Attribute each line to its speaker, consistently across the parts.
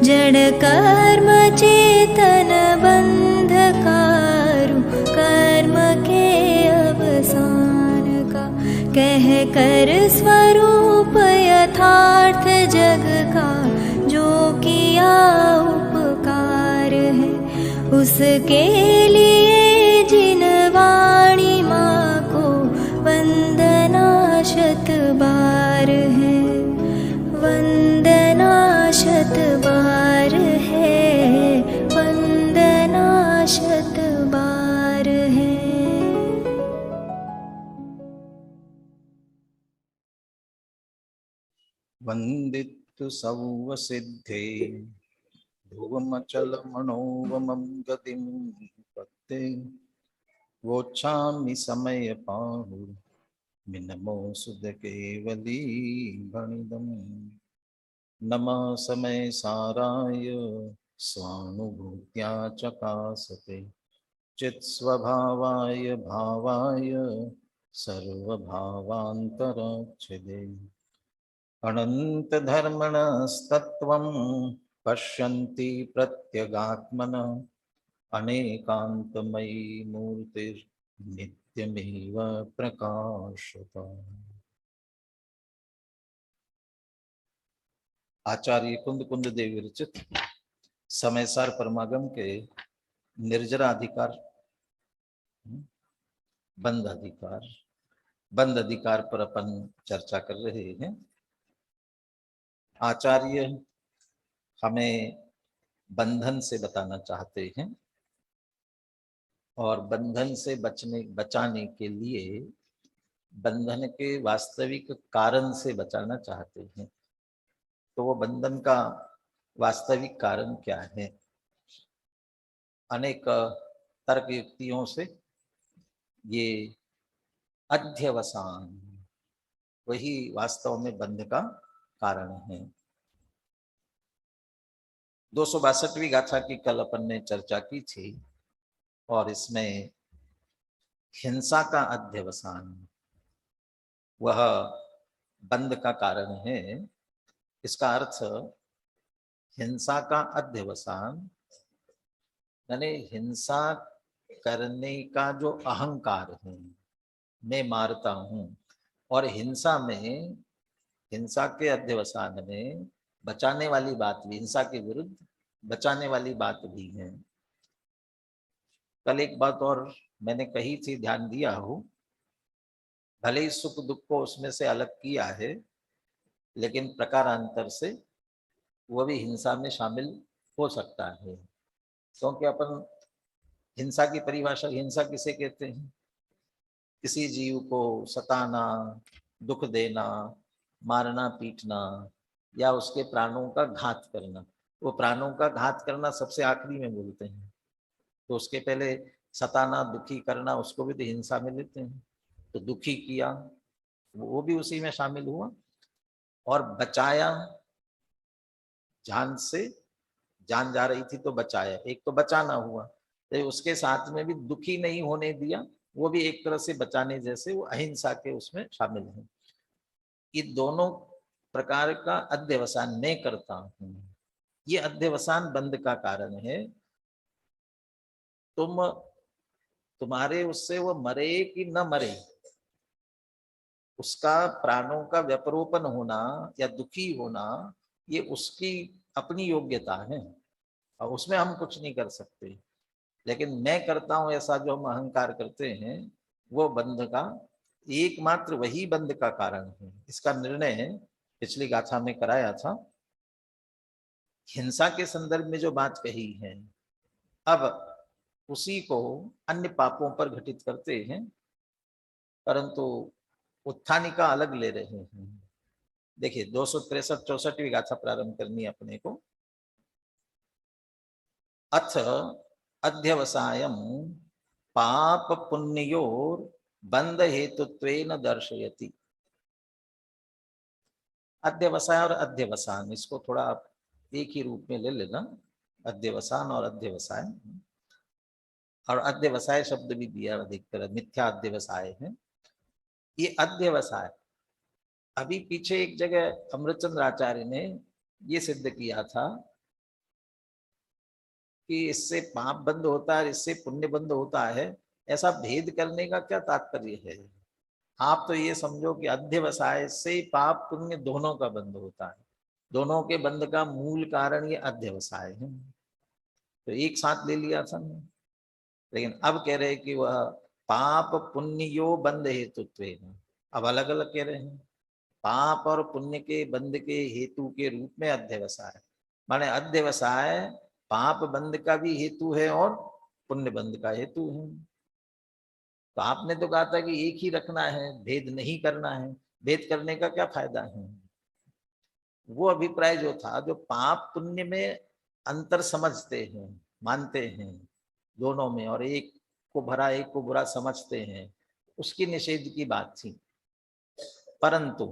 Speaker 1: जड़ कर्म चेतन बंधकारु कर्म के अवसान का, कह कर स्वरूप यथार्थ जग का जो किया उपकार है, उसके लिए जिन वाणी माँ को वंदना शत बार है, वंदना शत बार है, वंदना शत बार है।
Speaker 2: वंदितु सर्वसिद्धे ध्रुवमचल मनोवमं गतिं पत्ते, वोच्छामि समय पाहु मिनमो सुध केवली भणिदम्। नमः समय साराय स्वानुभूत्या चकासते, चित्स्वभावाय भावाय सर्वभावान्तरच्छिदे। अनंत धर्मणस्तत्त्वं पश्यन्ति प्रत्यगात्मनः, अनेकान्तमयी मूर्तिर्नित्यमेव प्रकाशता। आचार्य कुंद कुंद देव विरचित समयसार परमागम के निर्जरा अधिकार, बंद अधिकार पर अपन चर्चा कर रहे हैं। आचार्य हमें बंधन से बताना चाहते हैं और बंधन से बचाने के लिए बंधन के वास्तविक कारण से बचाना चाहते हैं। तो वो बंधन का वास्तविक कारण क्या है? अनेक तर्क युक्तियों से ये अध्यवसान वही वास्तव में बंध का कारण है। 262वीं गाथा की कल अपन ने चर्चा की थी और इसमें हिंसा का अध्यवसान वह बंध का कारण है। इसका अर्थ हिंसा का अध्यवसान यानी हिंसा करने का जो अहंकार है, मैं मारता हूं, और हिंसा के अध्यवसान में बचाने वाली बात भी, हिंसा के विरुद्ध बचाने वाली बात भी है। कल एक बात और मैंने कही थी, ध्यान दिया हो, भले ही सुख दुख को उसमें से अलग किया है, लेकिन प्रकारांतर से वो भी हिंसा में शामिल हो सकता है। क्योंकि अपन हिंसा की परिभाषा, हिंसा किसे कहते हैं? किसी जीव को सताना, दुख देना, मारना पीटना या उसके प्राणों का घात करना। वो प्राणों का घात करना सबसे आखिरी में बोलते हैं, तो उसके पहले सताना, दुखी करना, उसको भी तो हिंसा में लेते हैं। तो दुखी किया वो भी उसी में शामिल हुआ, और बचाया, जान से जान जा रही थी तो बचाया, एक तो बचाना हुआ, तो उसके साथ में भी दुखी नहीं होने दिया, वो भी एक तरह से बचाने जैसे, वो अहिंसा के उसमें शामिल है। ये दोनों प्रकार का अध्यवसान मैं करता हूं, ये अध्यवसान बंध का कारण है। तुम्हारे उससे वो मरे कि न मरे, उसका प्राणों का व्यपरोपण होना या दुखी होना, ये उसकी अपनी योग्यता है और उसमें हम कुछ नहीं कर सकते। लेकिन मैं करता हूं ऐसा जो हम अहंकार करते हैं, वो बंध का एकमात्र वही बंध का कारण है। इसका निर्णय पिछली गाथा में कराया था। हिंसा के संदर्भ में जो बात कही है, अब उसी को अन्य पापों पर घटित करते हैं, परंतु उत्थानिका अलग ले रहे हैं। देखिए 263-64वीं गाथा प्रारंभ करनी है अपने को। अथ अध्यवसायम पाप पुण्योर बंध हेतुत्वेन दर्शयति। अध्यवसाय और अध्यवसान, इसको थोड़ा आप एक ही रूप में ले लेना, अध्यवसान और अध्यवसाय। और अध्यवसाय शब्द भी दिया अधिकतर मिथ्या अध्यवसाय है। ये अध्यवसाय अभी पीछे एक जगह अमृतचंद्र आचार्य ने ये सिद्ध किया था कि इससे पाप बंद होता है, इससे पुण्य बंद होता है, ऐसा भेद करने का क्या तात्पर्य है। आप तो ये समझो कि अध्यवसाय से पाप पुण्य दोनों का बंद होता है, दोनों के बंद का मूल कारण ये अध्यवसाय है। तो एक साथ ले लिया था। लेकिन अब कह रहे कि वह पाप पुण्य यो बंध हेतुत्व, अब अलग अलग कह रहे हैं। पाप और पुण्य के बंध के हेतु के रूप में अध्यवसाय, माने अध्यवसाय पाप बंध का भी हेतु है और पुण्य बंध का हेतु है। तो आपने तो कहा था कि एक ही रखना है, भेद नहीं करना है, भेद करने का क्या फायदा है। वो अभिप्राय जो था, जो पाप पुण्य में अंतर समझते हैं, मानते हैं दोनों में, और एक को भला एक को बुरा समझते हैं, उसकी निषेध की बात थी। परंतु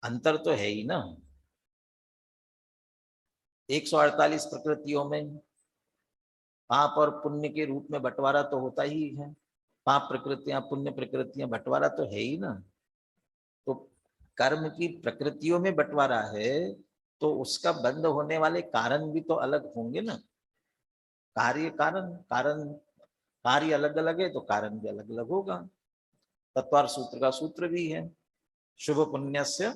Speaker 2: अंतर तो है ही ना। 148 प्रकृतियों में पाप और पुण्य के रूप में बंटवारा तो होता ही है। पाप प्रकृतियां पुण्य प्रकृतियां, बंटवारा तो है ही ना। तो कर्म की प्रकृतियों में बंटवारा है, तो उसका बंद होने वाले कारण भी तो अलग होंगे ना। कार्य कारण, कारण कार्य अलग अलग है तो कारण भी अलग अलग होगा। तत्वार सूत्र का सूत्र भी है, शुभ पुण्यस्य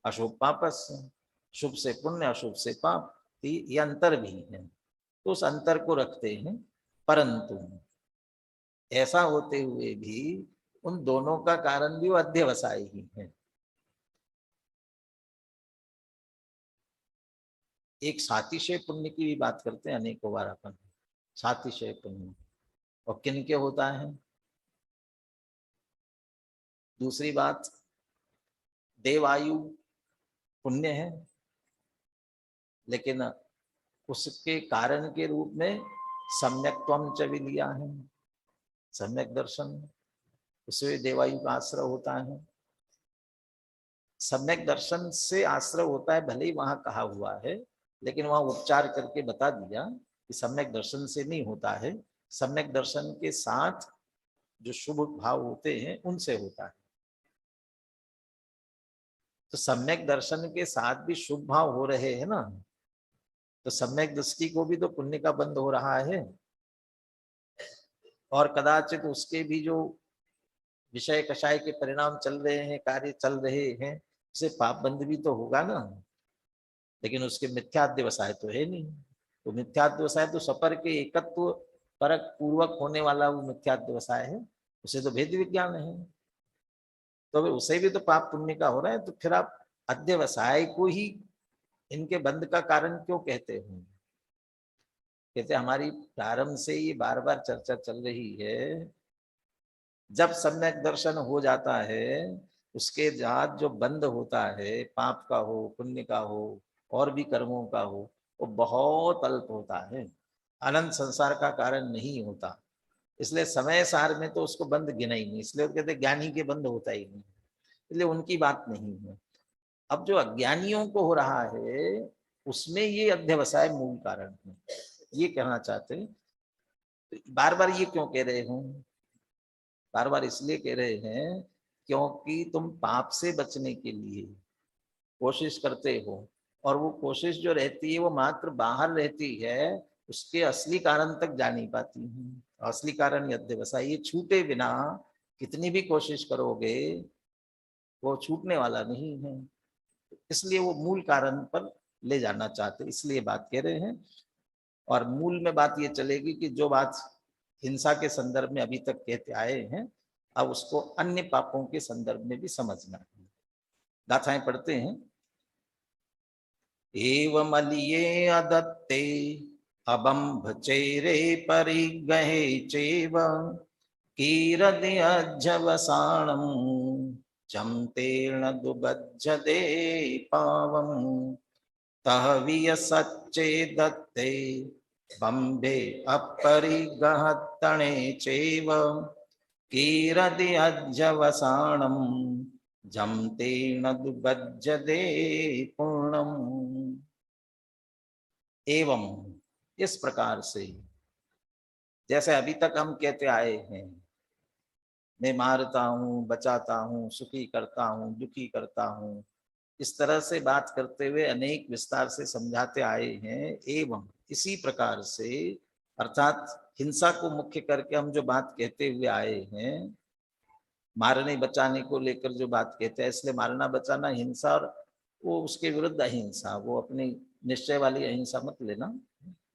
Speaker 2: अशुभ पापस्य, शुभ से पुण्य अशुभ से पाप, ये अंतर भी है। तो उस अंतर को रखते हैं, परंतु ऐसा होते हुए भी उन दोनों का कारण भी वो अध्यवसाय ही है। एक सातिशय पुण्य की भी बात करते हैं अनेकों बार अपन, सातिशय पुण्य, और किन के होता है। दूसरी बात, देवायु पुण्य है, लेकिन उसके कारण के रूप में सम्यक्त्वम च भी लिया है, सम्यक दर्शन, उससे देवायु का आश्रय होता है। सम्यक दर्शन से आश्रय होता है, भले ही वहां कहा हुआ है, लेकिन वहां उपचार करके बता दिया कि सम्यक दर्शन से नहीं होता है, सम्यक दर्शन के साथ जो शुभ भाव होते हैं उनसे होता है। तो सम्यक दर्शन के साथ भी शुभ भाव हो रहे हैं ना, तो सम्यक दृष्टि को भी तो पुण्य का बंध हो रहा है, और कदाचित उसके भी जो विषय कषाय के परिणाम चल रहे हैं, कार्य चल रहे हैं, उसे पाप बंध भी तो होगा ना। लेकिन उसके मिथ्याध्यवसाय तो है नहीं। तो मिथ्याध्यवसाय तो सपर के एकत्व परक पूर्वक होने वाला वो मिथ्याध्यवसाय है, उसे तो भेद विज्ञान है। तो उसे भी तो पाप पुण्य का हो रहा है, तो फिर आप अध्यवसाय को ही इनके बंध का कारण क्यों कहते हो। कहते हमारी प्रारंभ से ये बार बार चर्चा चल रही है, जब सम्यक दर्शन हो जाता है, उसके बाद जो बंध होता है, पाप का हो पुण्य का हो और भी कर्मों का हो, वो बहुत अल्प होता है, अनंत संसार का कारण नहीं होता। इसलिए समय सार में तो उसको बंद गिना ही नहीं, इसलिए वो कहते ज्ञानी के बंद होता ही नहीं, इसलिए उनकी बात नहीं है। अब जो अज्ञानियों को हो रहा है, उसमें ये अध्यवसाय मूल कारण है, ये कहना चाहते हैं। तो बार बार ये क्यों कह रहे हूं, बार बार इसलिए कह रहे हैं क्योंकि तुम पाप से बचने के लिए कोशिश करते हो, और वो कोशिश जो रहती है वो मात्र बाहर रहती है, उसके असली कारण तक जा नहीं पाती है। असली कारण ये अध्यवसाय, ये छूटे बिना कितनी भी कोशिश करोगे वो छूटने वाला नहीं है। इसलिए वो मूल कारण पर ले जाना चाहते, इसलिए बात कह रहे हैं। और मूल में बात ये चलेगी कि जो बात हिंसा के संदर्भ में अभी तक कहते आए हैं, अब उसको अन्य पापों के संदर्भ में भी समझना है। गाथाएं पढ़ते हैं। एवमलिये अदत्ते अबंभ चेरे परिगहे चेव कीरदि अज्जवसाणं चमतेर्ण दुबज्जदे पावम् तह वियसच्चे दत्ते बम्बे अपरिगहत्तणे चैव कीरदि अज्जवसाणं जमतेन दुबज्जदे पूर्णम्। एवं इस प्रकार से, जैसे अभी तक हम कहते आए हैं, मैं मारता हूँ, बचाता हूँ, सुखी करता हूँ, दुखी करता हूँ, इस तरह से बात करते हुए अनेक विस्तार से समझाते आए हैं। एवं इसी प्रकार से अर्थात हिंसा को मुख्य करके हम जो बात कहते हुए आए हैं, मारने बचाने को लेकर जो बात कहते हैं, इसलिए मारना बचाना हिंसा और वो उसके विरुद्ध अहिंसा, वो अपनी निश्चय वाली अहिंसा मत लेना,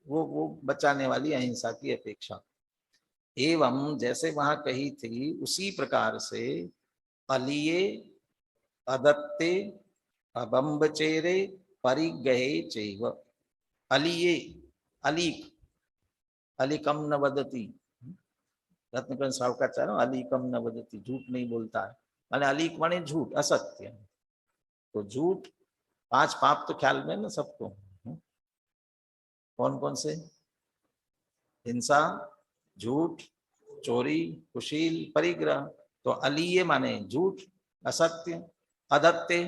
Speaker 2: वो बचाने वाली अहिंसा की अपेक्षा। एवं जैसे वहां कही थी उसी प्रकार से अलिये अदत्ते अबम्बचेरे परिगहे चैव। अलिये, अलीक, अलिकम न वदति, रत्नकरण सावकाचार्य अलीकम न वदति, झूठ नहीं बोलता है, माने अलीक माने झूठ, असत्य। तो झूठ, 5 पाप तो ख्याल में ना सबको, कौन कौन से? हिंसा, झूठ, चोरी, कुशील, परिग्रह। तो अलीय माने झूठ, असत्य। अदत्ते,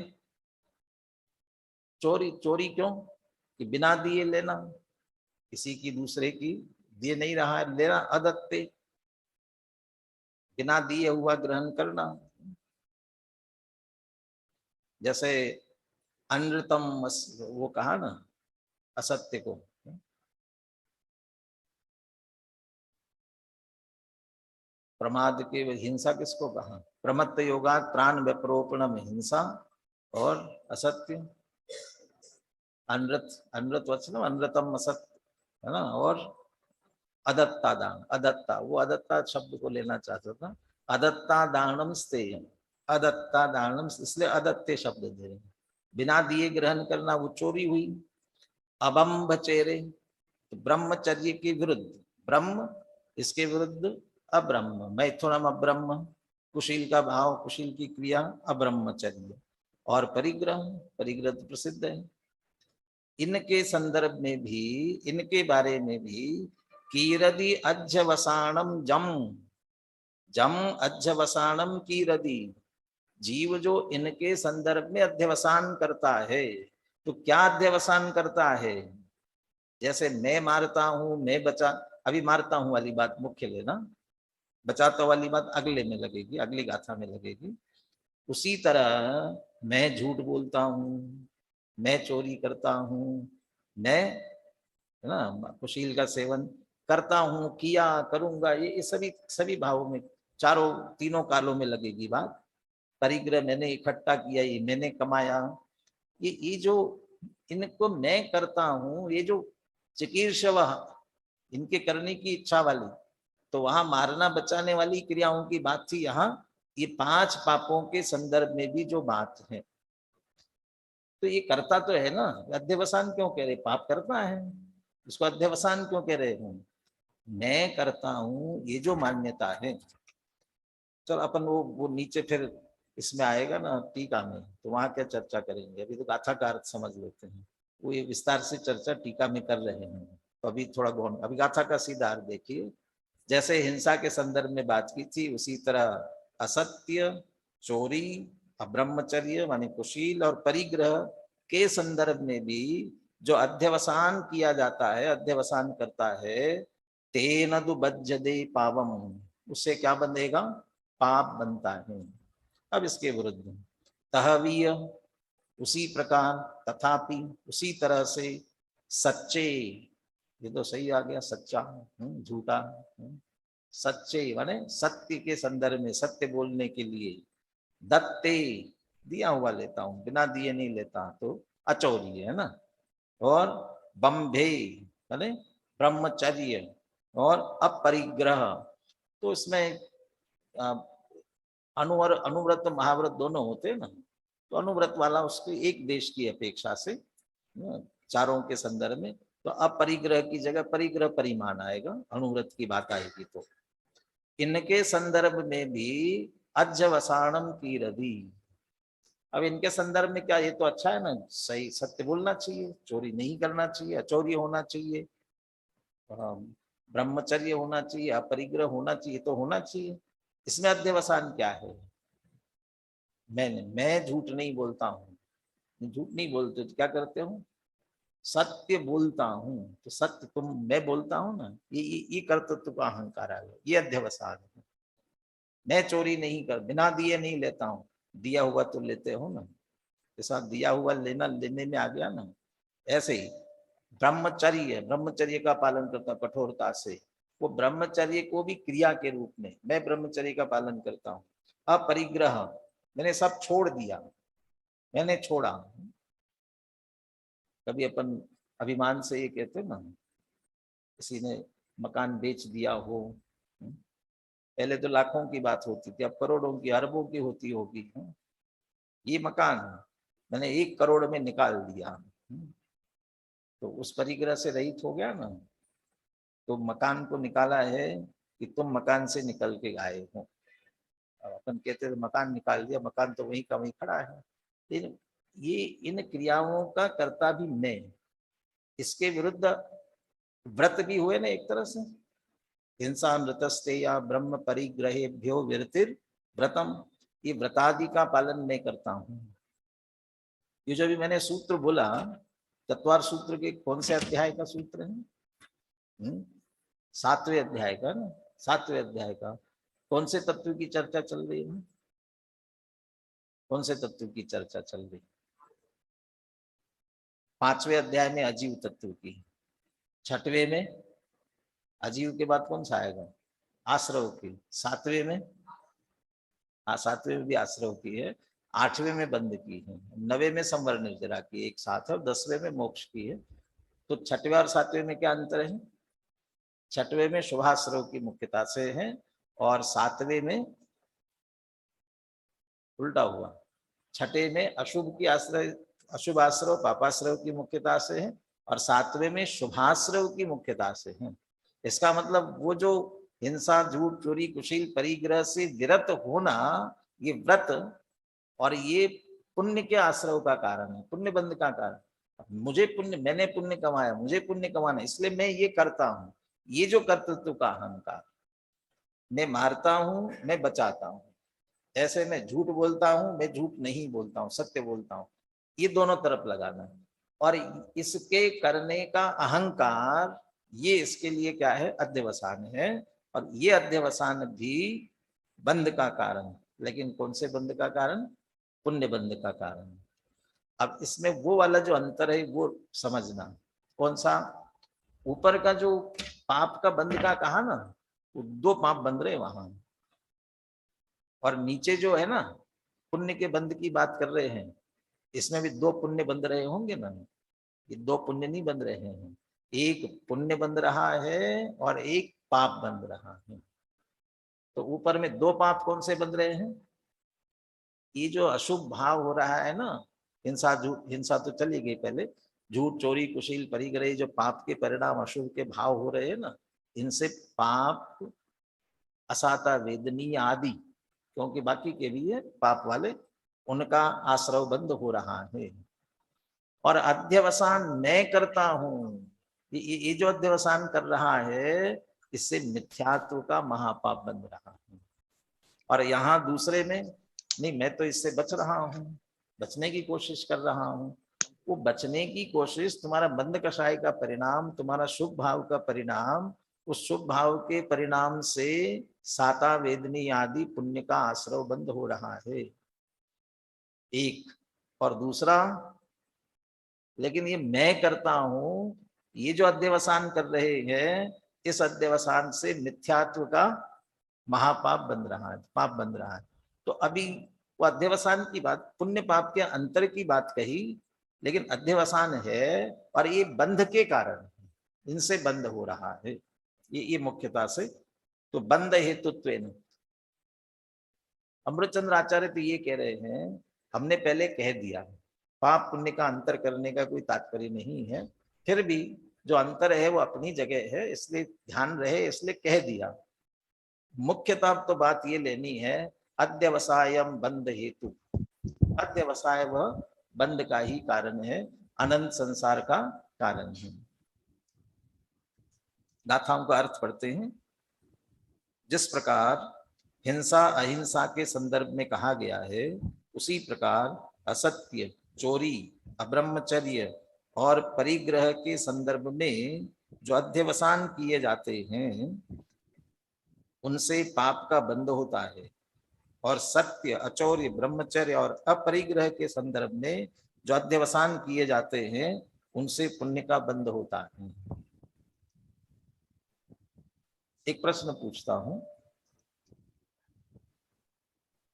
Speaker 2: चोरी, चोरी क्यों? कि बिना दिए लेना, किसी की दूसरे की दिए नहीं रहा है लेना, अदत्ते, बिना दिए हुआ ग्रहण करना। जैसे अनृतम, वो कहा ना असत्य को, प्रमाद के हिंसा किसको कहा? प्रमत्त योगात प्राण व्यपरोपणम हिंसा और असत्य, अनृत, अनृत वचनम अनृतम असत्य, है ना। और अदत्ता दान, अदत्ता, वो अदत्ता शब्द को लेना चाहता था। अदत्ता दानम स्तेयम, अदत्ता दानम, इसलिए अदत्ते शब्द दे रहे हैं। बिना दिए ग्रहण करना, वो चोरी हुई। अबम्भचेरे, तो ब्रह्मचर्य के विरुद्ध, ब्रह्म इसके विरुद्ध अब्रह्म, मैथुनम अब्रह्म, कुशील का भाव, कुशील की क्रिया अब्रह्मचर्य। और परिग्रह, परिग्रह तो प्रसिद्ध है। इनके संदर्भ में भी, इनके बारे में भी कीरदि अध्यवसानम जम, जम अध्यवसानम कीरदि, जीव जो इनके संदर्भ में अध्यवसान करता है, तो क्या अध्यवसान करता है? जैसे मैं मारता हूं, मैं बचा, अभी मारता हूं वाली बात मुख्य लेना, बचाता वाली बात अगले में लगेगी, अगली गाथा में लगेगी। उसी तरह मैं झूठ बोलता हूं, मैं चोरी करता हूं, मैं, है ना, कुशील का सेवन करता हूं, किया, करूंगा, ये सभी सभी भावों में, चारों तीनों कालों में लगेगी बात। परिग्रह, मैंने इकट्ठा किया, ये मैंने कमाया, ये जो इनको मैं करता हूं, ये जो चिकीर्षव, इनके करने की इच्छा वाली, तो वहां मारना बचाने वाली क्रियाओं की बात थी। यहाँ ये 5 पापों के संदर्भ में भी जो बात है, तो ये करता तो है ना, अध्यवसान क्यों कह रहे? पाप करता है, इसको अध्यवसान क्यों कह रहे हैं? मैं करता हूं, ये जो मान्यता है। चल अपन वो नीचे फिर इसमें आएगा ना टीका में, तो वहां क्या चर्चा करेंगे, अभी तो गाथा का अर्थ समझ लेते हैं। वो ये विस्तार से चर्चा टीका में कर रहे हैं, तो अभी थोड़ा गौन, अभी गाथा का सीधा अर्थ देखिए। जैसे हिंसा के संदर्भ में बात की थी, उसी तरह असत्य, चोरी, अब्रह्मचर्य माने कुशील और परिग्रह के संदर्भ में भी जो अध्यवसान किया जाता है, अध्यवसान करता है, तेन दु बज्जदे पावम, उससे क्या बनेगा? पाप बनता है। अब इसके विरुद्ध तहवीय, उसी प्रकार, तथापि, उसी तरह से, सच्चे, ये तो सही आ गया, सच्चा, झूठा, सच्चे माने सत्य के संदर्भ में, सत्य बोलने के लिए, दत्ते, दिया हुआ लेता हूं, बिना दिए नहीं लेता, तो अचौर्य है ना। और बम्भे माने ब्रह्मचर्य, और अपरिग्रह, तो इसमें अनुवर, अनुव्रत महाव्रत दोनों होते हैं ना, तो अनुव्रत वाला उसके एक देश की अपेक्षा से, चारों के संदर्भ में, तो अपरिग्रह की जगह परिग्रह परिमाण आएगा, अनुव्रत की बात आएगी। तो इनके संदर्भ में भी अध्यवसानम की रवि। अब इनके संदर्भ में क्या, ये तो अच्छा है ना, सही सत्य बोलना चाहिए, चोरी नहीं करना चाहिए, अचौर्य होना चाहिए, ब्रह्मचर्य होना चाहिए, अपरिग्रह होना चाहिए, तो होना चाहिए। इसमें अध्यवसान क्या है? मैं झूठ नहीं बोलता हूँ, झूठ नहीं बोलते तो क्या करते हो? सत्य बोलता हूँ, तो सत्य तुम, मैं बोलता हूँ ना, ये कर्तृत्व का अहंकार है, ये अध्यवसान है। मैं चोरी नहीं कर, बिना दिए नहीं लेता हूँ, दिया हुआ तो लेते हो ना, के साथ दिया हुआ लेना लेने में आ गया ना। ऐसे ही ब्रह्मचर्य है, ब्रह्मचर्य का पालन करता कठोरता से, वो ब्रह्मचर्य को भी क्रिया के रूप में, मैं ब्रह्मचर्य का पालन करता हूँ। अपरिग्रह, मैंने सब छोड़ दिया, मैंने छोड़ा। कभी अपन अभिमान से ये कहते ना, किसी ने मकान बेच दिया हो, पहले तो लाखों की बात होती थी, अब करोड़ों की अरबों की होती होगी। ये मकान मैंने 1 करोड़ में निकाल दिया, तो उस परिग्रह से रहित हो गया ना। तो मकान को निकाला है कि तुम मकान से निकल के आए हो। अपन कहते थे मकान निकाल दिया, मकान तो वहीं का वहीं खड़ा है। लेकिन ये इन क्रियाओं का कर्ता भी मैं, इसके विरुद्ध व्रत भी हुए ना एक तरह से। हिंसा व्रतस्ते या ब्रह्म परिग्रहेभ्यो विरतिर व्रतम, ये व्रतादि का पालन मैं करता हूँ। ये जो भी मैंने सूत्र बोला, चतवार सूत्र के कौन से अध्याय का सूत्र है? 7वें अध्याय का ना, 7वें अध्याय का। कौन से तत्व की चर्चा चल रही है? कौन से तत्व की चर्चा चल रही है? 5वें अध्याय में अजीव तत्व की, 6वें में अजीव के बाद कौन सा आएगा? आश्रव की। 7वें में, हाँ 7वें में भी आश्रव की है। 8वें में बंध की है। 9वें में संवर निर्जरा की, एक साथ है। और 10वें में मोक्ष की है। तो 6वें और 7वें में क्या अंतर है? 6वें में शुभाश्रव की मुख्यता से है, और 7वें में उल्टा हुआ। 6ठे में अशुभ की आश्रय, अशुभ आश्रव पापाश्रव की मुख्यता से है, और 7वें में शुभाश्रव की मुख्यता से है। इसका मतलब वो जो हिंसा, झूठ, चोरी, कुशील, परिग्रह से विरत होना, ये व्रत और ये पुण्य के आश्रव का कारण है, पुण्य बंध का कारण। मुझे पुण्य, मैंने पुण्य कमाया, मुझे पुण्य कमाना, इसलिए मैं ये करता हूँ। ये जो कर्तृत्व का अहंकार, मैं मारता हूँ, मैं बचाता हूँ, ऐसे मैं झूठ बोलता हूँ, मैं झूठ नहीं बोलता हूँ, सत्य बोलता हूँ, ये दोनों तरफ लगाना है। और इसके करने का अहंकार, ये इसके लिए क्या है? अध्यवसान है। और ये अध्यवसान भी बंध का कारण, लेकिन कौन से बंध का कारण? पुण्य बंध का कारण। अब इसमें वो वाला जो अंतर है वो समझना। कौन सा? ऊपर का जो पाप का बंध का कहा ना, वो 2 पाप बंध रहे वहां, और नीचे जो है ना पुण्य के बंध की बात कर रहे हैं, इसमें भी 2 पुण्य बंध रहे होंगे ना। ये 2 पुण्य नहीं बंध रहे हैं, एक पुण्य बंध रहा है और एक पाप बंध रहा है। तो ऊपर में 2 पाप कौन से बंध रहे हैं? ये जो अशुभ भाव हो रहा है ना, हिंसा, झूठ, हिंसा तो चली गई पहले, झूठ, चोरी, कुशील, परिग्रह, जो पाप के परिणाम अशुभ के भाव हो रहे हैं ना, इनसे पाप, असाता, वेदनीय आदि, क्योंकि बाकी के भी है पाप वाले, उनका आश्रव बंद हो रहा है। और अध्यवसान मैं करता हूं, ये जो अध्यवसान कर रहा है, इससे मिथ्यात्व का महापाप बन रहा है। और यहाँ दूसरे में नहीं, मैं तो इससे बच रहा हूं, बचने की कोशिश कर रहा हूं। वो बचने की कोशिश तुम्हारा बंध कषाय का परिणाम, तुम्हारा शुभ भाव का परिणाम, उस शुभ भाव के परिणाम से साता, वेदनी आदि पुण्य का आश्रव बंद हो रहा है, एक। और दूसरा, लेकिन ये मैं करता हूं, ये जो अध्यवसान कर रहे हैं, इस अध्यवसान से मिथ्यात्व का महापाप बन रहा है, पाप बन रहा है। तो अभी वो अध्यवसान की बात, पुण्य पाप के अंतर की बात कही, लेकिन अध्यवसान है और ये बंध के कारण, इनसे बंद हो रहा है, ये मुख्यता से। तो बंध हेतुत्व, अमृतचंद्र आचार्य तो ये कह रहे हैं, हमने पहले कह दिया पाप पुण्य का अंतर करने का कोई तात्पर्य नहीं है, फिर भी जो अंतर है वो अपनी जगह है, इसलिए ध्यान रहे, इसलिए कह दिया। मुख्यतः तो बात ये लेनी है, अध्यवसायम बंध हेतु, अध्यवसाय वह बंध का ही कारण है, अनंत संसार का कारण है। गाथाओं का अर्थ पढ़ते हैं। जिस प्रकार हिंसा अहिंसा के संदर्भ में कहा गया है, उसी प्रकार असत्य, चोरी, अब्रह्मचर्य और परिग्रह के संदर्भ में जो अध्यवसान किए जाते हैं, उनसे पाप का बंध होता है। और सत्य, अचौर्य, ब्रह्मचर्य और अपरिग्रह के संदर्भ में जो अध्यवसान किए जाते हैं उनसे पुण्य का बंध होता है। एक प्रश्न पूछता हूं,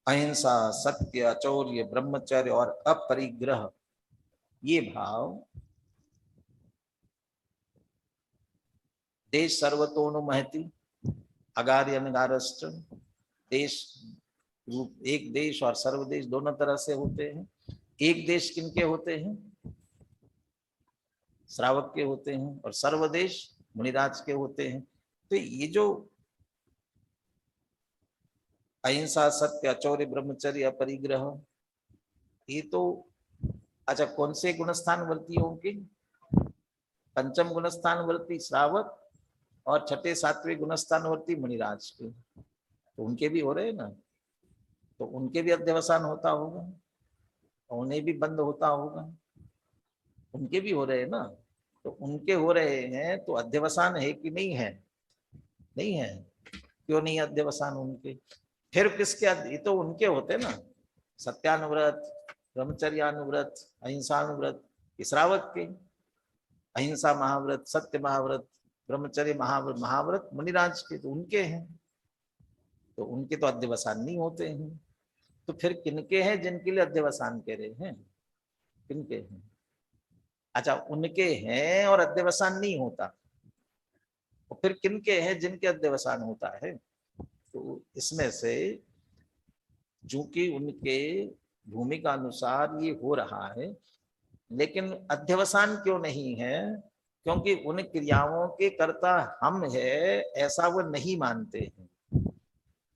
Speaker 2: अहिंसा, सत्य, अचौर्य, ब्रह्मचर्य और अपरिग्रह, ये भाव देश सर्वतोनु महति अगार्य अनगारश्च, देश रूप एक देश और सर्वदेश दोनों तरह से होते हैं। एक देश किनके होते हैं? श्रावक के होते हैं, और सर्वदेश मुनिराज के होते हैं। तो ये जो अहिंसा, सत्य, अचौर्य, ब्रह्मचर्य, अपरिग्रह, ये तो अच्छा कौन से गुणस्थान वर्ती होंगे? पंचम गुणस्थान वर्ती श्रावक और छठे सातवें गुणस्थान वर्ती मुनिराज के, तो उनके भी हो रहे हैं ना, तो उनके भी अध्यवसान होता होगा और उन्हें भी बंद होता होगा, उनके भी हो रहे हैं ना। तो उनके हो रहे हैं तो अध्यवसान है कि नहीं है? नहीं है। क्यों नहीं अध्यवसान उनके? फिर किसके? ये तो उनके होते हैं ना, सत्यानुव्रत, ब्रह्मचर्यानुव्रत, अहिंसानुव्रत, श्रावक के। अहिंसा महाव्रत, सत्य महाव्रत, ब्रह्मचर्य महाव्रत, महाव्रत मुनिराज के, तो उनके हैं, तो उनके तो अध्यवसान नहीं होते हैं। तो फिर किनके हैं जिनके लिए अध्यवसान कह रहे हैं? किनके हैं? अच्छा उनके हैं और अध्यवसान नहीं होता, तो फिर किनके हैं जिनके अध्यवसान होता है? तो इसमें से चूंकि उनके भूमिका अनुसार ये हो रहा है, लेकिन अध्यवसान क्यों नहीं है? क्योंकि उन क्रियाओं के कर्ता हम है ऐसा वो नहीं मानते हैं।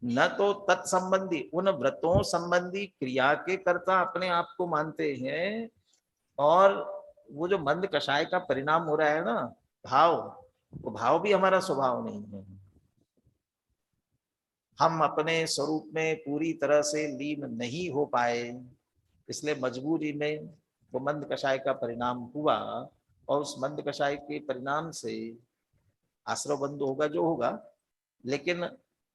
Speaker 2: न तो तत्संबंधी उन व्रतों संबंधी क्रिया के कर्ता अपने आप को मानते हैं, और वो जो मंद कषाय का परिणाम हो रहा है ना, भाव, वो भाव भी हमारा स्वभाव नहीं है। हम अपने स्वरूप में पूरी तरह से लीन नहीं हो पाए, इसलिए मजबूरी में वो मंद कषाय का परिणाम हुआ, और उस मंद कषाय के परिणाम से आश्रय बंद होगा जो होगा। लेकिन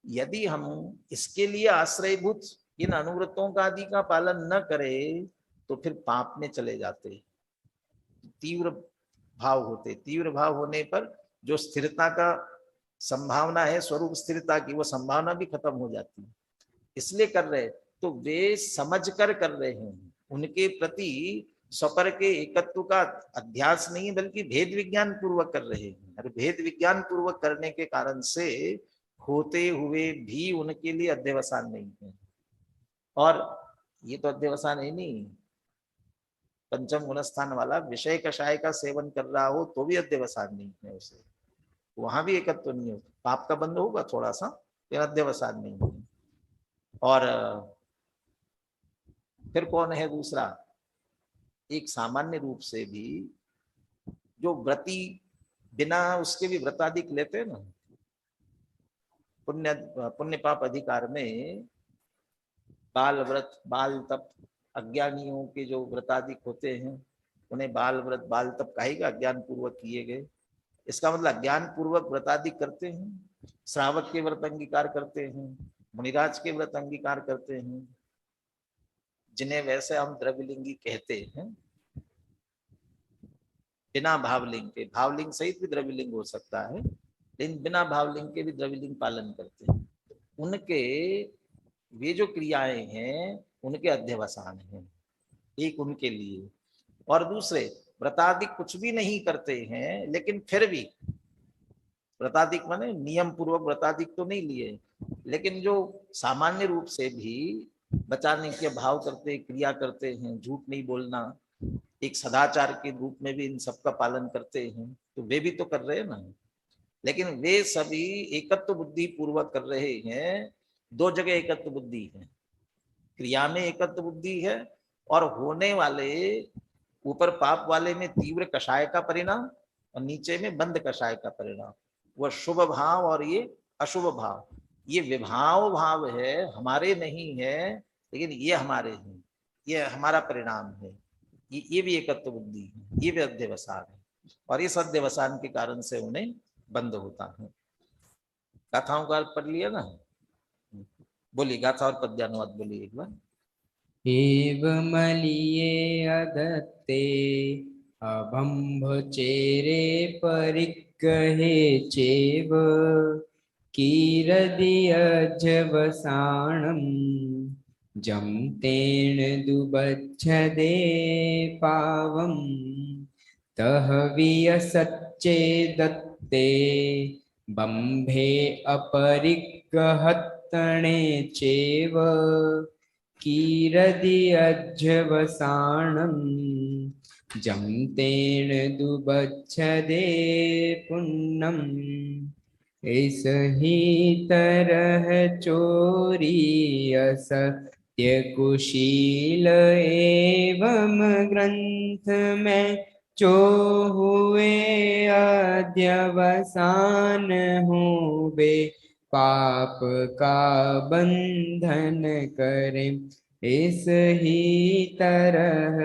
Speaker 2: यदि हम इसके लिए आश्रयभूत इन अनुव्रतों का आदि का पालन न करें तो फिर पाप में चले जाते, तीव्र भाव होते। तीव्र भाव होने पर जो स्थिरता का संभावना है, स्वरूप स्थिरता की, वो संभावना भी खत्म हो जाती है। इसलिए कर रहे, तो वे समझ कर रहे हैं, उनके प्रति स्वपर के एकत्व का अध्यास नहीं बल्कि भेद विज्ञान पूर्वक कर रहे हैं। और भेद विज्ञान पूर्वक करने के कारण से होते हुए भी उनके लिए अध्यवसान नहीं है। और ये तो अध्यवसान है नहीं, पंचम गुणस्थान वाला विषय कषाय का सेवन कर रहा हो तो भी अध्यवसान नहीं है उसे, वहां भी एकत्व नहीं हो। पाप का बंध होगा थोड़ा सा, लेकिन अध्यवसान नहीं है। और फिर कौन है दूसरा? एक सामान्य रूप से भी जो व्रती बिना उसके भी व्रताधिक लेते हैं ना, पुण्य पाप अधिकार में बाल व्रत, बाल तप, अज्ञानियों के जो व्रताधिक होते हैं उन्हें बाल व्रत, बाल तप कहेगा, अज्ञान पूर्वक किए गए। इसका मतलब अज्ञान पूर्वक व्रताधिक करते हैं, श्रावक के व्रत अंगीकार करते हैं, मुनिराज के व्रत अंगीकार करते हैं, जिन्हें वैसे हम द्रव्यलिंगी कहते हैं, बिना भावलिंग के। भावलिंग सहित भी द्रव्यलिंग हो सकता है, लेकिन बिना भावलिंग के भी द्रव्यलिंग पालन करते हैं। उनके वे जो क्रियाएं हैं उनके अध्यवसान हैं, एक उनके लिए। और दूसरे व्रताधिक कुछ भी नहीं करते हैं, लेकिन फिर भी व्रताधिक माने नियम पूर्वक व्रताधिक तो नहीं लिए, लेकिन जो सामान्य रूप से भी बचाने के भाव करते, क्रिया करते हैं, झूठ नहीं बोलना, एक सदाचार के रूप में भी इन सबका पालन करते हैं, तो वे भी तो कर रहे हैं ना। लेकिन वे सभी एकत्व बुद्धि पूर्वक कर रहे हैं। दो जगह एकत्व बुद्धि है, क्रिया में एकत्व बुद्धि है, और होने वाले ऊपर पाप वाले में तीव्र कषाय का परिणाम और नीचे में बंद कषाय का परिणाम। वह शुभ भाव और ये अशुभ भाव, ये विभाव भाव है, हमारे नहीं है, लेकिन ये हमारे हैं, ये हमारा परिणाम है। ये भी एकत्व बुद्धि है, ये भी अध्यवसान है, और इस अध्यवसान के कारण से उन्हें बंद होता है। कथाओं का अर्थ पढ़ लिया ना। बोलिए गाथा और पद्यानुवाद बोलिए एक बार।
Speaker 3: एवमलिये अदत्ते अभम्भचेरे परिग्रहे चेव कीरदियज्जवसाणम् जं तेन दुबच्छदे पावम् तह वियसच्चे दत्ते बम्भे अपरिग्रहत्तणे चेव कीरदियज्जवसाणम् जं तेन दुबच्छदे पुण्यम् इस ही तरह चोरी असत्य कुशील एवं ग्रंथ में जो हुए अध्यवसान हुए पाप का बंधन करें। इस ही तरह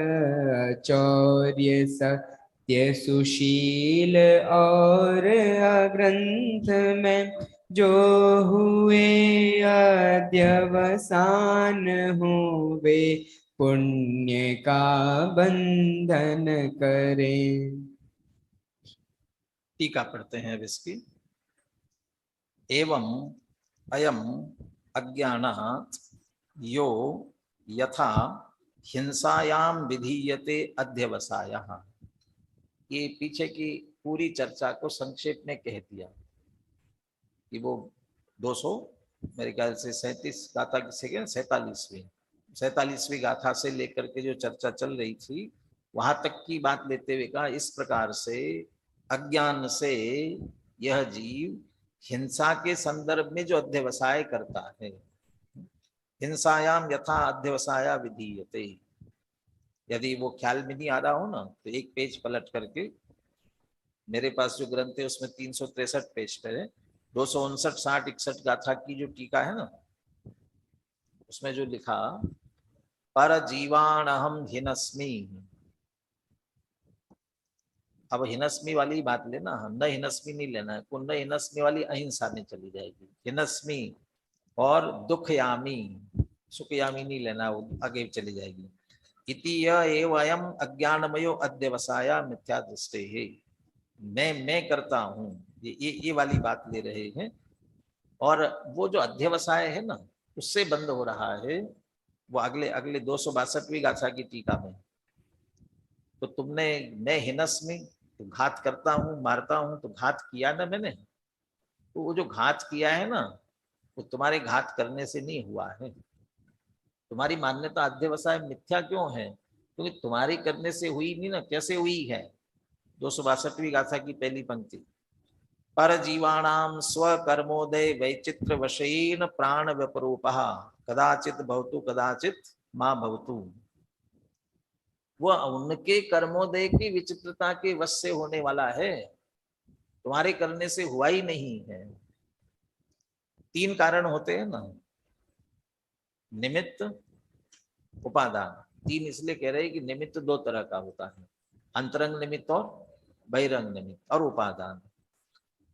Speaker 3: चौर्य सत्य सुशील और अग्रंथ में जो हुए अध्यवसान हुए पुण्य का बंधन करें।
Speaker 2: टीका पढ़ते हैं अब इसकी। एवं अयम अज्ञानात् यो यथा हिंसायाम विधीयते अध्यवसायः। ये पीछे की पूरी चर्चा को संक्षेप में कह दिया कि वो 200 मेरे ख्याल से 37 गाथा की 47वीं गाथा से लेकर के जो चर्चा चल रही थी वहां तक की बात लेते हुए कहा, इस प्रकार से अज्ञान से यह जीव हिंसा के संदर्भ में जो अध्यवसाय करता है, हिंसायाम यथा अध्यवसाया विधीयते, यदि वो ख्याल में नहीं आ रहा हो ना तो एक पेज पलट करके, मेरे पास जो ग्रंथ है उसमें 363 पेज पर है, 259, 60, 61 गाथा की जो टीका है ना उसमें जो लिखा, पर जीवाणहम हिनस्मि। अब हिनस्मी वाली बात लेना, न हिनस्मी नहीं लेना है, न हिनस्मी वाली अहिंसा में चली जाएगी। हिनस्मी और दुखयामी, सुखयामी नहीं लेना, वो आगे चली जाएगी। इति एवं अज्ञानमयो अध्यवसाया मिथ्या दृष्टे है। मैं करता हूँ, ये वाली बात ले रहे हैं। और वो जो अध्यवसाय है ना उससे बंद हो रहा है, वो अगले 262वीं गाथा की टीका में। तो तुमने मैं हिनस्मी, तो घात करता हूँ, मारता हूँ, तो घात किया ना मैंने, तो वो जो घात किया है ना वो तुम्हारे घात करने से नहीं हुआ है। तुम्हारी मान्यता अध्यवसाय मिथ्या क्यों है? क्योंकि तुम्हारी करने से हुई नहीं ना। कैसे हुई है? 262वीं गाथा की पहली पंक्ति, पर जीवाणाम स्वकर्मोदय वैचित्र वशेन प्राण व्यपरूपः कदाचित भवतु कदाचित मां भवतु। वह उनके कर्मोदय की विचित्रता के वश से होने वाला है, तुम्हारे करने से हुआ ही नहीं है। 3 कारण होते हैं ना, निमित्त, उपादान। 3 इसलिए कह रहे हैं कि निमित्त 2 तरह का होता है, अंतरंग निमित्त और बहिरंग निमित्त और उपादान।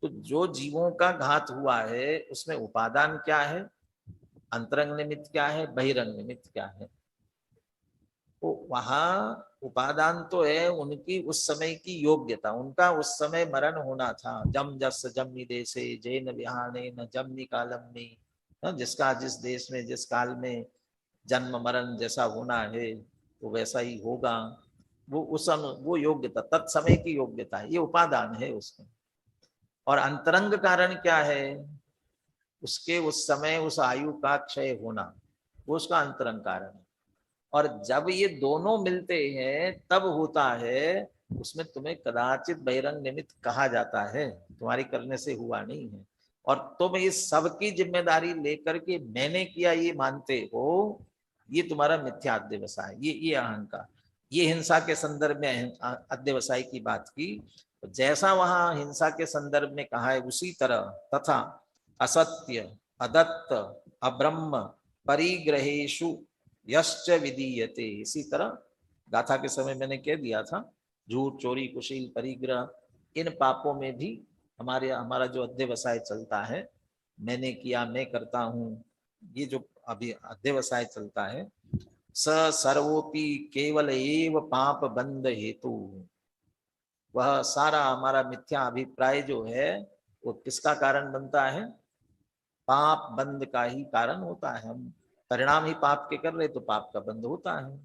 Speaker 2: तो जो जीवों का घात हुआ है उसमें उपादान क्या है, अंतरंग निमित्त क्या है, बहिरंग निमित्त क्या है। तो वहां उपादान तो है उनकी उस समय की योग्यता, उनका उस समय मरण होना था। जम जस जम देशे जैन विहाने न जमनी कालम में, जिसका जिस देश में जिस काल में जन्म मरण जैसा होना है वो वैसा ही होगा। वो योग्यता तत्समय की योग्यता है, ये उपादान है उसमें। और अंतरंग कारण क्या है, उसके उस समय उस आयु का क्षय होना, वो उसका अंतरंग कारण है। और जब ये दोनों मिलते हैं तब होता है, उसमें तुम्हें कदाचित बहिरंग निमित्त कहा जाता है, तुम्हारी करने से हुआ नहीं है। और तुम इस सब की जिम्मेदारी लेकर के मैंने किया ये मानते हो, ये तुम्हारा मिथ्या अध्यवसाय, ये अहंकार। ये हिंसा के संदर्भ में अध्यवसाय की बात की, जैसा वहां हिंसा के संदर्भ में कहा है उसी तरह तथा असत्य अदत्त अब्रह्म परिग्रहेशु यश्च विधीयते, इसी तरह गाथा के समय मैंने कह दिया था, झूठ चोरी कुशील परिग्रह, इन पापों में भी हमारा जो अध्यवसाय चलता है, मैंने किया, मैं करता हूँ, ये जो अभी अध्यवसाय चलता है, स सर्वोपि केवल एव पाप बंध हेतु, वह सारा हमारा मिथ्या अभिप्राय जो है वो किसका कारण बनता है? पाप बंध का ही कारण होता है। हम परिणाम ही पाप के कर रहे तो पाप का बंध होता है।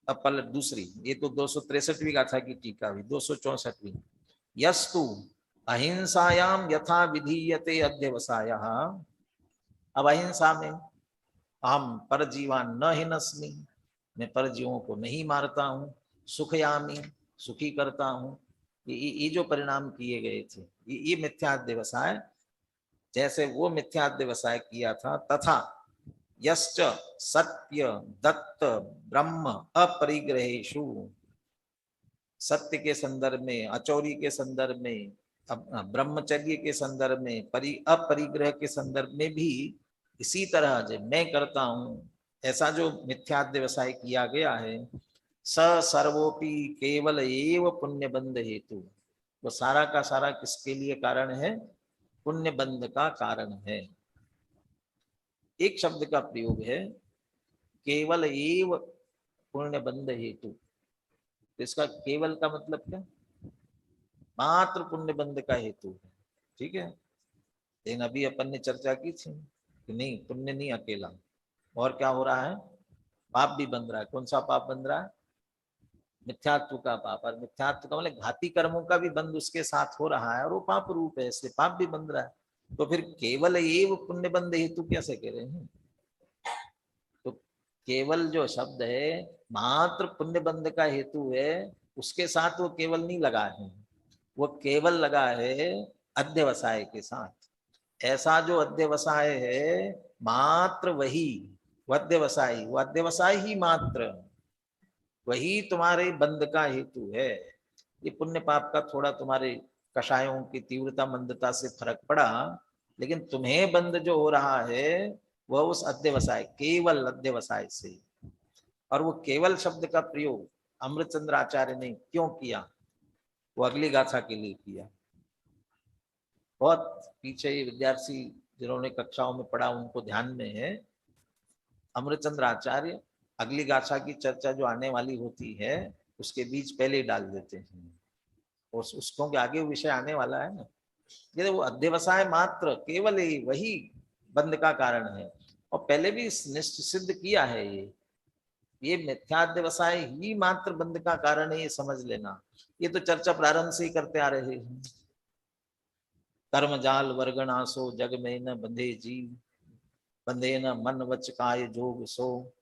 Speaker 2: अब पल दूसरी, ये तो 263वीं गाथा की टीका हुई। 264वीं, यस्तु अहिंसायाम यथा विधीयते अध्यवसायः। अब अहिंसा में हम परजीवान न हिनस्मि, मैं परजीवों को नहीं मारता हूँ, सुखयामी, सुखी करता हूँ, ये जो परिणाम किए गए थे, ये मिथ्याध्यवसाय, जैसे वो मिथ्याध्यवसाय किया था, तथा यश्च सत्य दत्त ब्रह्म अपरिग्रहेषु, सत्य के संदर्भ में, अचौरी के संदर्भ में, ब्रह्मचर्य के संदर्भ में, अपरिग्रह के संदर्भ में भी इसी तरह जो मैं करता हूँ, ऐसा जो मिथ्याध्यवसाय किया गया है, स सर्वोपि केवल एव पुण्य बंध हेतु, वो सारा का सारा किसके लिए कारण है? पुण्य बंध का कारण है। एक शब्द का प्रयोग है, केवल एव पुण्य बंध हेतु। तो इसका केवल का मतलब क्या? मात्र पुण्य बंध का हेतु है, ठीक है। लेकिन अभी अपन ने चर्चा की थी कि नहीं, पुण्य नहीं अकेला, और क्या हो रहा है? पाप भी बंध रहा है। कौन सा पाप बंध रहा है? मिथ्यात्व का पाप। और मिथ्यात्व का मतलब घाती कर्मों का भी बंध उसके साथ हो रहा है, और वो पाप रूप है, इसलिए पाप भी बंध रहा है। तो फिर केवल एव पुण्य बंध हेतु कैसे कह रहे हैं? तो केवल जो शब्द है मात्र पुण्य बंध का हेतु है, उसके साथ वो केवल नहीं लगा है, वो केवल लगा है अध्यवसाय के साथ। ऐसा जो अध्यवसाय है मात्र वही, वो अध्यवसाय ही मात्र वही तुम्हारे बंध का हेतु है। ये पुण्य पाप का थोड़ा तुम्हारे कषायों की तीव्रता मंदता से फर्क पड़ा, लेकिन तुम्हें बंध जो हो रहा है वह उस अध्यवसाय, केवल अध्यवसाय से। और वो केवल शब्द का प्रयोग अमृतचंद्र आचार्य ने क्यों किया? वो अगली गाथा के लिए किया। बहुत पीछे ये विद्यार्थी जिन्होंने कक्षाओं में पढ़ा उनको ध्यान में है, अमृतचंद्र आचार्य अगली गाथा की चर्चा जो आने वाली होती है उसके बीच पहले ही डाल देते हैं, और उसको के आगे विषय आने वाला है ना। ये वो अध्यवसाय मात्र केवल वही बंध का कारण है, और पहले भी सिद्ध किया है ये मिथ्याध्यवसाय ही मात्र बंध का कारण है, ये समझ लेना। ये तो चर्चा प्रारंभ से ही करते आ रहे हैं। कर्म जाल वर्गणासो जग में न बंधे जीव, बंधे न मन वच काय जोग सो,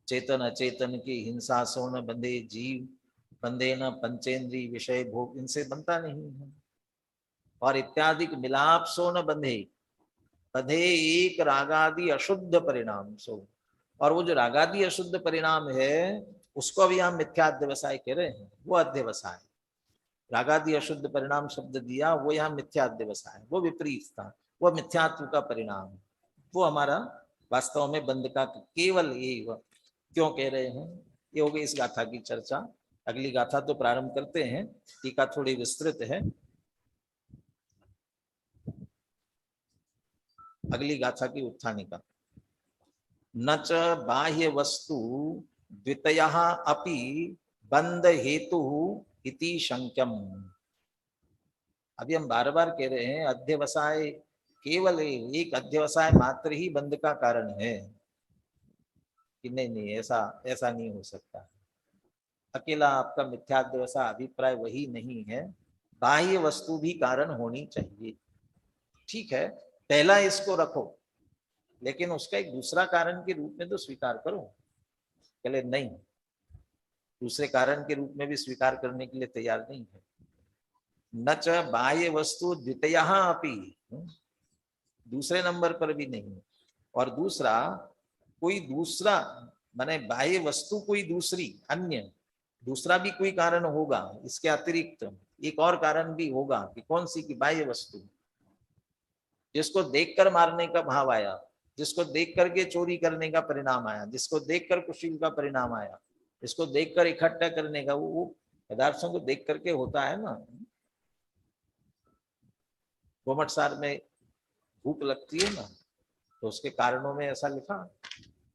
Speaker 2: चेतन अचेतन की हिंसा सो न बंधे जीव, बंधे न पंचेंद्री विषय भोग, इनसे बनता नहीं है। और इत्यादि मिलाप सो न बंधे, बंधे एक रागादि अशुद्ध परिणाम सो। और वो जो रागादि अशुद्ध परिणाम है उसको अभी हम मिथ्याध्यवसाय कह रहे हैं, वो अध्यवसाय। रागादि अशुद्ध परिणाम शब्द दिया, वो यहाँ मिथ्याध्यवसाय, वो विपरीत था, वो मिथ्यात्व का परिणाम, वो हमारा वास्तव में बंध का केवल ये क्यों कह रहे हैं। ये हो गई इस गाथा की चर्चा। अगली गाथा तो प्रारंभ करते हैं, टीका थोड़ी विस्तृत है। अगली गाथा की उत्थानिका, न च बाह्य वस्तु द्वितयः अपि बंध हेतु इति शंक्यम। अभी हम बार बार कह रहे हैं अध्यवसाय केवल एक अध्यवसाय मात्र ही बंध का कारण है, कि नहीं ऐसा नहीं हो सकता। अकेला आपका मिथ्याध्यवसाय अभिप्राय वही नहीं है, बाह्य वस्तु भी कारण होनी चाहिए। ठीक है, पहला इसको रखो, लेकिन उसका एक दूसरा कारण के रूप में तो स्वीकार करो। पहले नहीं, दूसरे कारण के रूप में भी स्वीकार करने के लिए तैयार नहीं है। न च बाह्य वस्तु द्वितीयः अपि, दूसरे नंबर पर भी नहीं। और दूसरा, कोई दूसरा माने बाह्य वस्तु कोई दूसरी अन्य दूसरा भी कोई कारण होगा, इसके अतिरिक्त एक और कारण भी होगा, कि कौन सी? की बाह्य वस्तु, जिसको देखकर मारने का भाव आया, जिसको देख करके चोरी करने का परिणाम आया, जिसको देखकर कुशील का परिणाम आया, जिसको देखकर इकट्ठा करने का, वो पदार्थों को देख करके होता है ना। गोमट सार में भूख लगती है ना, तो उसके कारणों में ऐसा लिखा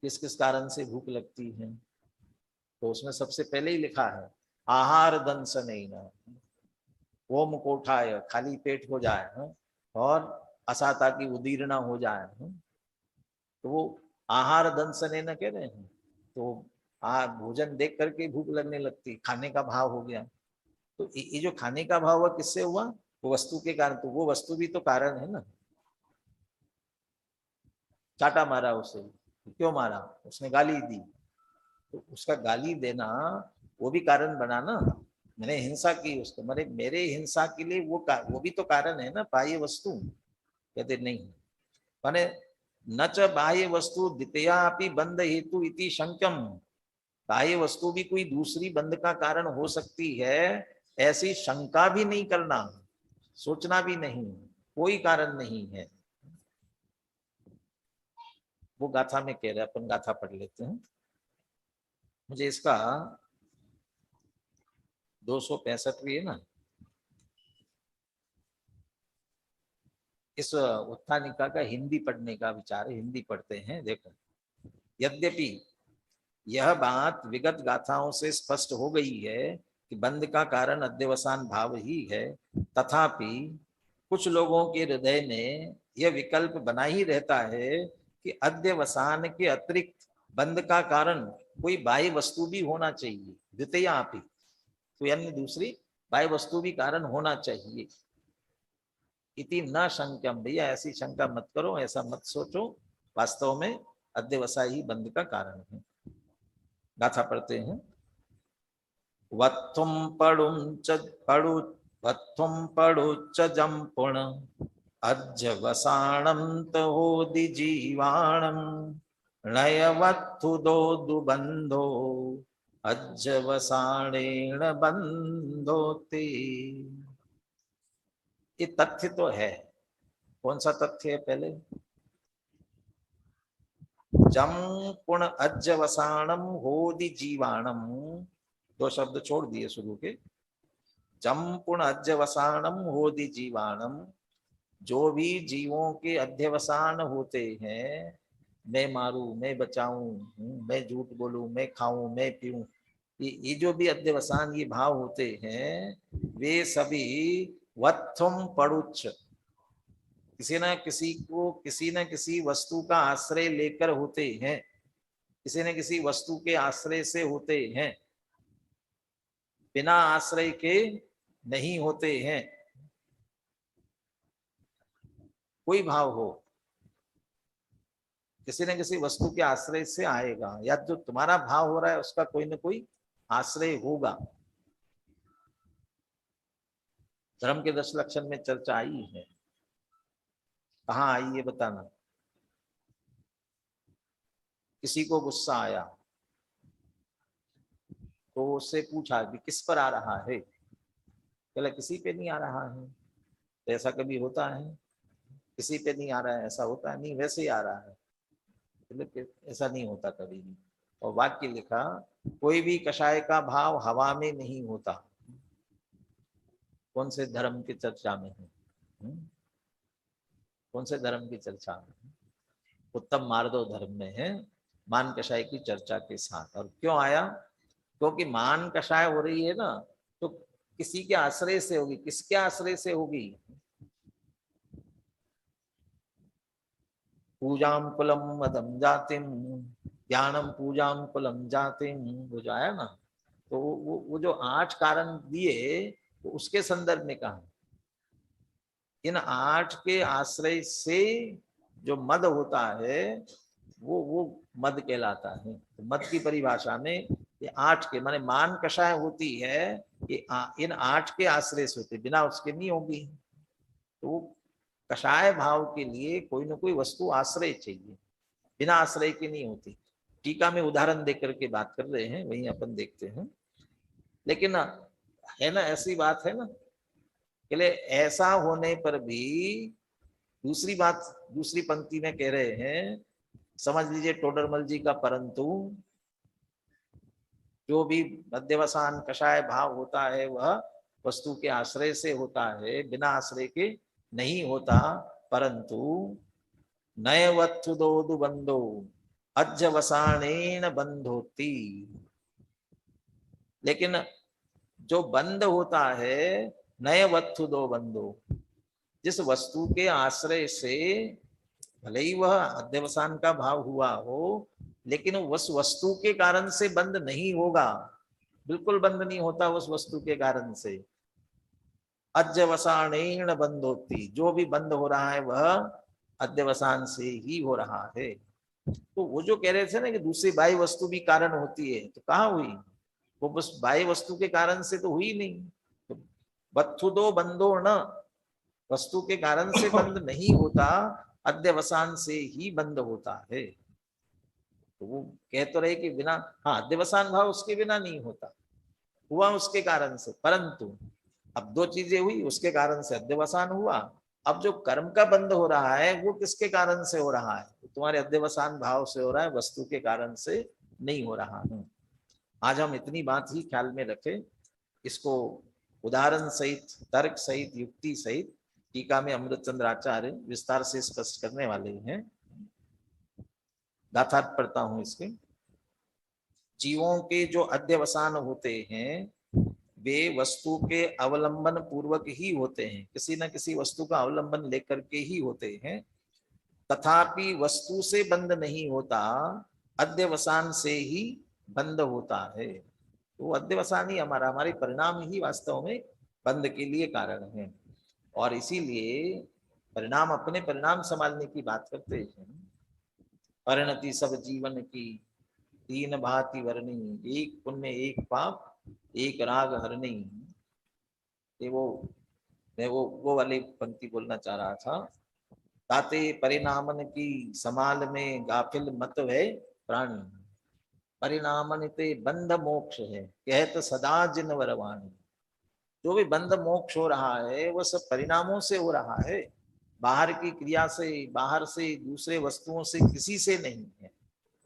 Speaker 2: किस किस कारण से भूख लगती है, तो उसमें सबसे पहले ही लिखा है आहार दंशनेन, ओम कोठाय, खाली पेट हो जाए और असाता की उदीर्णा हो जाए, तो वो आहार दंशनेन कह रहे हैं। तो भोजन देख करके भूख लगने लगती, खाने का भाव हो गया। तो ये जो खाने का भाव हुआ किससे हुआ, वो वस्तु के कारण, तो वो वस्तु भी तो कारण है ना। चाटा मारा उसे, क्यों मारा, उसने गाली दी, तो उसका गाली देना वो भी कारण बना ना। मैंने हिंसा की उसको, मेरे हिंसा के लिए वो भी तो कारण है ना, बाह्य वस्तु। कहते नहीं, माने न च बाह्य वस्तु द्वितीया अपि बंध हेतु इति शंक्यम, बाह्य वस्तु भी कोई दूसरी बंध का कारण हो सकती है, ऐसी शंका भी नहीं करना, सोचना भी नहीं, कोई कारण नहीं है। वो गाथा में कह रहे, अपन गाथा पढ़ लेते हैं। मुझे इसका 265 है ना, इस उत्थानिका का हिंदी पढ़ने का विचार है, हिंदी पढ़ते हैं। देखो, यद्यपि यह बात विगत गाथाओं से स्पष्ट हो गई है कि बंध का कारण अध्यवसान भाव ही है, तथापि कुछ लोगों के हृदय में यह विकल्प बना ही रहता है कि अध्यवसान के अतिरिक्त बंध का कारण कोई बाह्य वस्तु भी होना चाहिए, द्वितीयापि, कोई अन्य दूसरी बाह्य वस्तु भी कारण होना चाहिए। इति न शंक्यम, भैया ऐसी शंका मत करो, ऐसा मत सोचो, वास्तव में अध्यवसाय ही बंध का कारण है। गाथा पढ़ते हैं। वत्थुम पड़ुच्च जंपुण अज्जवसाणं तहोदि जीवाणं नयवत्थु दो दुबंधो अज्जवसाणेण बंधोते। ये तथ्य तो है। कौन सा तथ्य है? पहले जम पुण अज्जवसाणम होदि जीवाणम, दो शब्द छोड़ दिए शुरू के। जम पुण अज्जवसाणम होदि जीवाणम, जो भी जीवों के अध्यवसान होते हैं, मैं मारूं, मैं बचाऊं, मैं झूठ बोलूं, मैं खाऊं, मैं पीऊं, ये जो भी अध्यवसान, ये भाव होते हैं, वे सभी वत्थुम पड़ुच्च, किसी न किसी को किसी न किसी वस्तु का आश्रय लेकर होते हैं, किसी न किसी वस्तु के आश्रय से होते हैं, बिना आश्रय के नहीं होते हैं। कोई भाव हो, किसी न किसी वस्तु के आश्रय से आएगा, या जो तुम्हारा भाव हो रहा है उसका कोई न कोई आश्रय होगा। धर्म के 10 लक्षण में चर्चा आई है, कहाँ आई ये बताना। किसी को गुस्सा आया तो उससे पूछा कि किस पर आ रहा है, बोला किसी पे नहीं आ रहा है। तो ऐसा कभी होता है? किसी पे नहीं आ रहा है, ऐसा होता है? नहीं, वैसे ही आ रहा है, ऐसा नहीं होता कभी भी। और वाक्य लिखा, कोई भी कषाय का भाव हवा में नहीं होता। कौन से धर्म की चर्चा में है? कौन से धर्म की चर्चा में? उत्तम मार्दव धर्म में है, मान कषाय की चर्चा के साथ। और क्यों आया? क्योंकि मान कषाय हो रही है ना, तो किसी के आश्रय से होगी। किसके आश्रय से होगी? पूजाम कुलम मदम जातिम ज्ञानम पूजाम कुलम जातिम, वो जो आया ना, तो वो जो 8 कारण दिए, तो उसके संदर्भ में कहा इन 8 के आश्रय से जो मद होता है वो मद कहलाता है। तो मद की परिभाषा में ये 8 के माने मान कषाय होती है, ये इन 8 के आश्रय से होती, बिना उसके नहीं होगी। तो कषाय भाव के लिए कोई ना कोई वस्तु आश्रय चाहिए, बिना आश्रय के नहीं होती। टीका में उदाहरण देकर के बात कर रहे हैं, वही अपन देखते हैं। लेकिन है ना, ऐसी बात है ना, कि ऐसा होने पर भी दूसरी बात, दूसरी पंक्ति में कह रहे हैं, समझ लीजिए टोडरमल जी का, परंतु जो भी मध्यवसान कषाय भाव होता है वह वस्तु के आश्रय से होता है, बिना आश्रय के नहीं होता। परंतु नय वत्थुदोदु बंधो अज्जवसाणेन बंधोती। लेकिन जो बंध होता है, नय वत्थुदो बंधो, जिस वस्तु के आश्रय से भले ही वह अध्यवसान का भाव हुआ हो, लेकिन उस वस्तु के कारण से बंद नहीं होगा, बिल्कुल बंद नहीं होता उस वस्तु के कारण से। अध्यवसाणेन बंधोती, जो भी बंद हो रहा है वह अध्यवसान से ही हो रहा है। तो वो जो कह रहे थे ना कि दूसरी बाह्य वस्तु भी कारण होती है, तो कहाँ हुई वो? बस बाह्य वस्तु के कारण से तो हुई नहीं। तो वत्थुदो बंधो न, वस्तु के कारण से बंद नहीं होता, अध्यवसान से ही बंद होता है। तो वो कह तो रहे कि बिना, हाँ अध्यवसान भाव उसके बिना नहीं होता, हुआ उसके कारण से। परंतु अब दो चीजें हुई, उसके कारण से अध्यवसान हुआ। अब जो कर्म का बंध हो रहा है वो किसके कारण से हो रहा है? तुम्हारे अध्यवसान भाव से हो रहा है, वस्तु के कारण से नहीं हो रहा है। आज हम इतनी बात ही ख्याल में रखें, इसको उदाहरण सहित, तर्क सहित, युक्ति सहित टीका में अमृतचंद्र आचार्य विस्तार से स्पष्ट करने वाले हैं। गाथार्थ पढ़ता हूं इसके। जीवों के जो अध्यवसान होते हैं वे वस्तु के अवलंबन पूर्वक ही होते हैं, किसी न किसी वस्तु का अवलंबन लेकर के ही होते हैं। तथापि वस्तु से बंद नहीं होता, अध्यवसान से ही बंद होता है। तो अध्यवसान ही हमारे परिणाम ही वास्तव में बंद के लिए कारण है। और इसीलिए परिणाम, अपने परिणाम संभालने की बात करते हैं। परिणति सब जीवन की तीन भांति वर्णी, एक पुण्य एक पाप एक राग हरणी। ये मैं वो वाली पंक्ति बोलना चाह रहा था। ताते परिणामन की समाल में गाफिल मत है प्राणी, परिणामन ते बंध मोक्ष है कहत सदा जिन वरवाणी। जो भी बंध मोक्ष हो रहा है वो सब परिणामों से हो रहा है, बाहर की क्रिया से, बाहर से, दूसरे वस्तुओं से, किसी से नहीं है,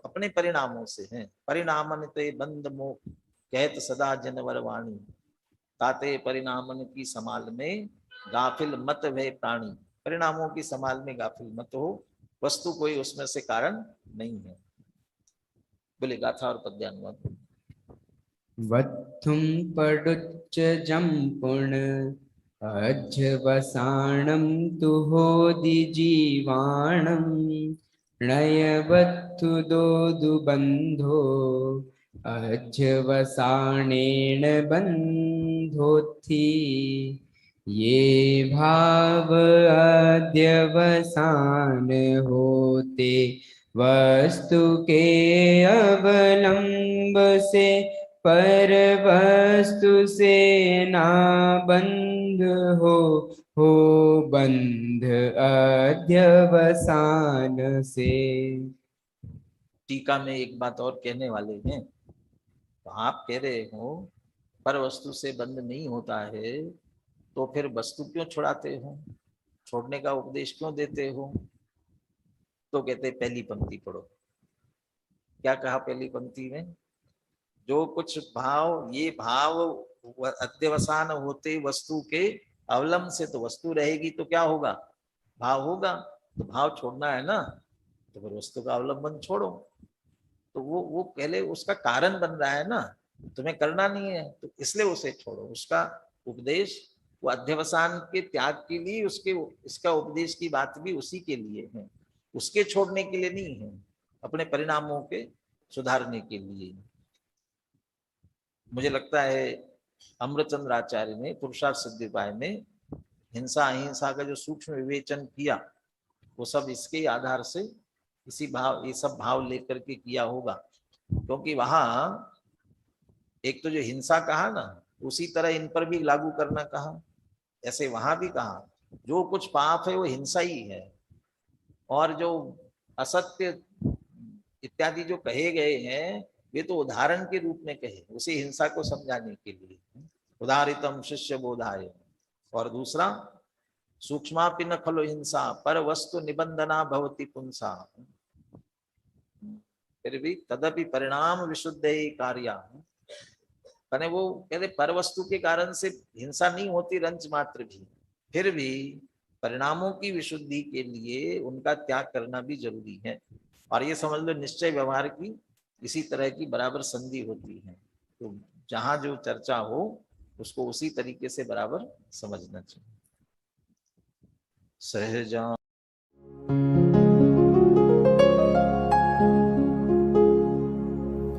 Speaker 2: अपने परिणामों से है। परिणामन ते बंध मोक्ष कहत सदा जन वरवाणी, ताते परिणामन की समाल में गाफिल मत भय प्राणी। परिणामों की समाल में गाफिल मत हो, वस्तु कोई उसमें से कारण नहीं है। बोले गाथा और पद्यानुवाद।
Speaker 3: वत्थुं पडुच्च जम्पुण अज्जवसाणं तु होदि जीवाणं, नयवत्थु दोदु बन्धो अज्जवसाणेन बन्धोत्थि। ये भाव अध्यवसान होते वस्तु के अवलंब से, पर वस्तु से ना बंध हो बंध अध्यवसान से।
Speaker 2: टीका में एक बात और कहने वाले हैं। तो आप कह रहे हो पर वस्तु से बंध नहीं होता है, तो फिर वस्तु क्यों छुड़ाते हो, छोड़ने का उपदेश क्यों देते हो? तो कहते पहली पंक्ति पढ़ो। क्या कहा पहली पंक्ति में? जो कुछ भाव, ये भाव अध्यवसान होते वस्तु के अवलंब से, तो वस्तु रहेगी तो क्या होगा? भाव होगा। तो भाव छोड़ना है ना, तो फिर वस्तु का अवलंबन छोड़ो। तो वो पहले उसका कारण बन रहा है ना, तुम्हें करना नहीं है तो इसलिए उसे छोड़ो। उसका उपदेश वो अध्यवसान के त्याग के लिए, उसके इसका उपदेश की बात भी उसी के लिए है, उसके छोड़ने के लिए नहीं है, अपने परिणामों के सुधारने के लिए। मुझे लगता है अमृतचंद्र आचार्य ने पुरुषार्थ सिद्धि उपाय में हिंसा अहिंसा का जो सूक्ष्म विवेचन किया, वो सब इसके आधार से, इसी भाव, ये सब भाव लेकर के किया होगा। क्योंकि वहां एक तो जो हिंसा कहा ना, उसी तरह इन पर भी लागू करना कहा। ऐसे वहां भी कहा जो कुछ पाप है वो हिंसा ही है, और जो असत्य इत्यादि जो कहे गए हैं वे तो उदाहरण के रूप में कहे, उसी हिंसा को समझाने के लिए। उदाहरितम शिष्य बोधाय। और दूसरा सूक्ष्मापि न खलो हिंसा पर वस्तु निबंधना भवति पुंसा, फिर भी तदपि परिणाम विशुद्ध कार्या। कने वो कहते पर वस्तु के कारण से हिंसा नहीं होती रंच मात्र भी, फिर भी परिणामों की विशुद्धि के लिए उनका त्याग करना भी जरूरी है। और ये समझ लो निश्चय व्यवहार की इसी तरह की बराबर संधि होती है। तो जहां जो चर्चा हो उसको उसी तरीके से बराबर समझना चाहिए। सहजा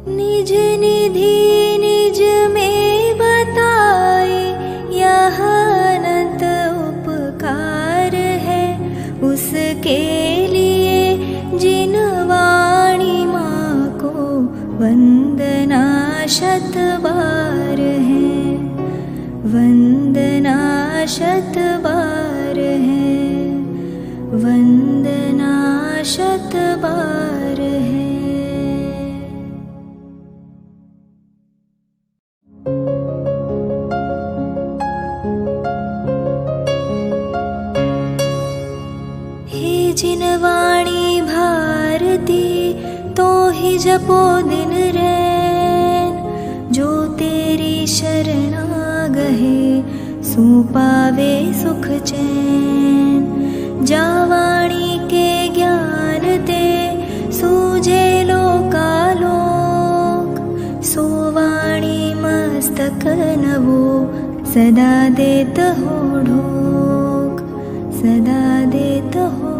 Speaker 1: निज निधि निज में बताए, यह अनंत उपकार है उसके लिए जिन वाणी माँ को वंदना शत बार है, वंदना शत बार है, वंदना शत बार है। हे जिन वाणी भारती तो ही जपो दिन रैन, जो तेरी शरणा गहे सो पावे सुख चैन। जा वाणी के ज्ञान ते सूझे लोकालोक, सो वाणी मस्तक नवो सदा देत हो ढोक, सदा देत हो